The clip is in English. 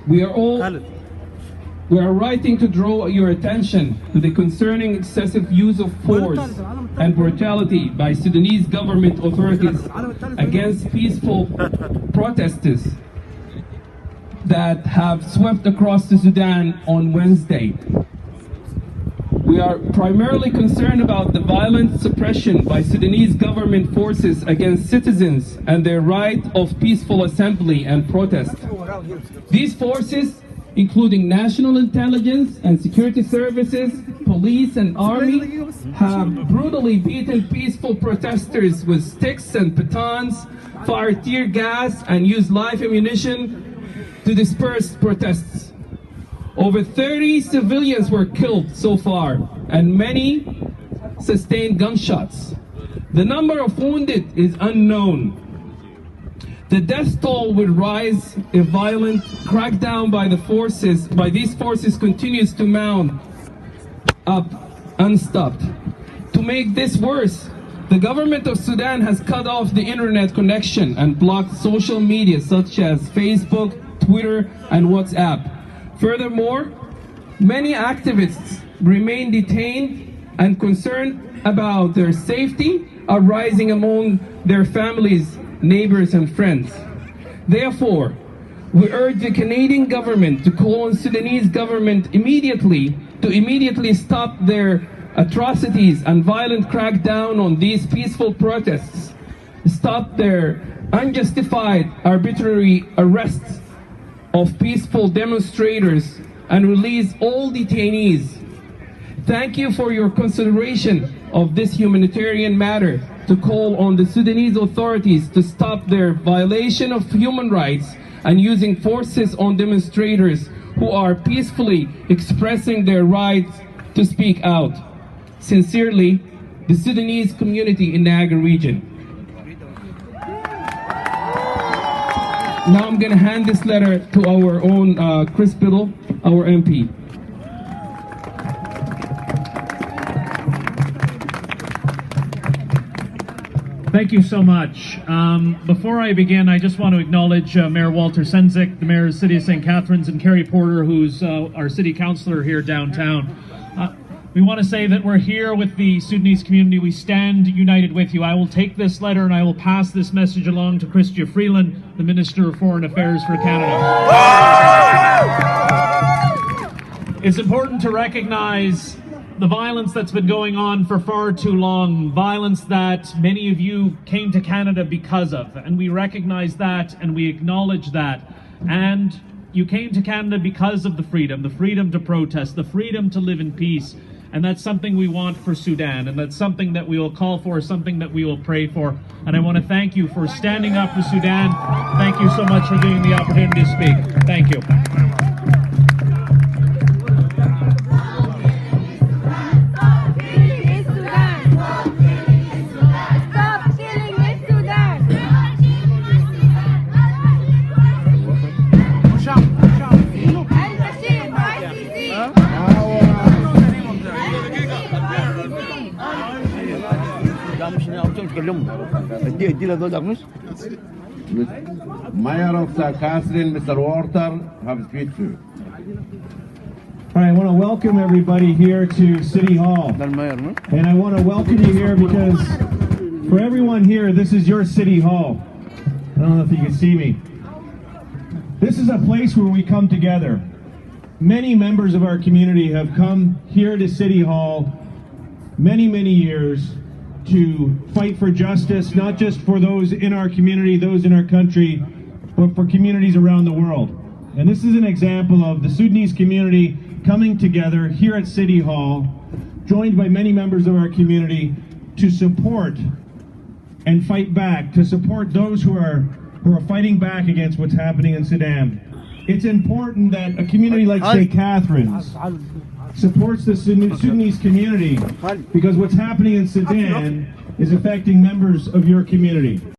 We are writing to draw your attention to the concerning excessive use of force and brutality by Sudanese government authorities against peaceful protesters that have swept across the Sudan on Wednesday. We are primarily concerned about the violent suppression by Sudanese government forces against citizens and their right of peaceful assembly and protest. These forces, including national intelligence and security services, police and army, have brutally beaten peaceful protesters with sticks and batons, fired tear gas, and used live ammunition to disperse protests. Over 30 civilians were killed so far, and many sustained gunshots. The number of wounded is unknown. The death toll will rise if violent crackdown by these forces continues to mount up unstopped. To make this worse, the government of Sudan has cut off the internet connection and blocked social media such as Facebook, Twitter, and WhatsApp. Furthermore, many activists remain detained, and concern about their safety are rising among their families, neighbors, and friends. Therefore, we urge the Canadian government to call on Sudanese government to immediately stop their atrocities and violent crackdown on these peaceful protests, stop their unjustified arbitrary arrests of peaceful demonstrators, and release all detainees. Thank you for your consideration of this humanitarian matter, to call on the Sudanese authorities to stop their violation of human rights and using forces on demonstrators who are peacefully expressing their rights to speak out. Sincerely, the Sudanese community in Niagra region. Now I'm going to hand this letter to our own Chris Biddle, our MP. Thank you so much. Before I begin, I just want to acknowledge Mayor Walter Sendzik, the Mayor of the City of St. Catharines, and Kerry Porter, who's our City Councillor here downtown. We want to say that we're here with the Sudanese community. We stand united with you. I will take this letter and I will pass this message along to Chrystia Freeland, the Minister of Foreign Affairs for Canada. It's important to recognize the violence that's been going on for far too long, violence that many of you came to Canada because of, and we recognize that and we acknowledge that. And you came to Canada because of the freedom to protest, the freedom to live in peace. And that's something we want for Sudan, and that's something that we will call for, something that we will pray for. And I want to thank you for standing up for Sudan. Thank you so much for giving me the opportunity to speak. Thank you. Mayor of St. Catherine, Mr. Walter, have speech to you. All right, I want to welcome everybody here to City Hall. And I want to welcome you here because for everyone here, this is your City Hall. I don't know if you can see me. This is a place where we come together. Many members of our community have come here to City Hall many years to fight for justice, not just for those in our community, those in our country, but for communities around the world. And this is an example of the Sudanese community coming together here at City Hall, joined by many members of our community to support and fight back, to support those who are fighting back against what's happening in Sudan. It's important that a community like St. Catharines supports the Sudanese community, because what's happening in Sudan is affecting members of your community.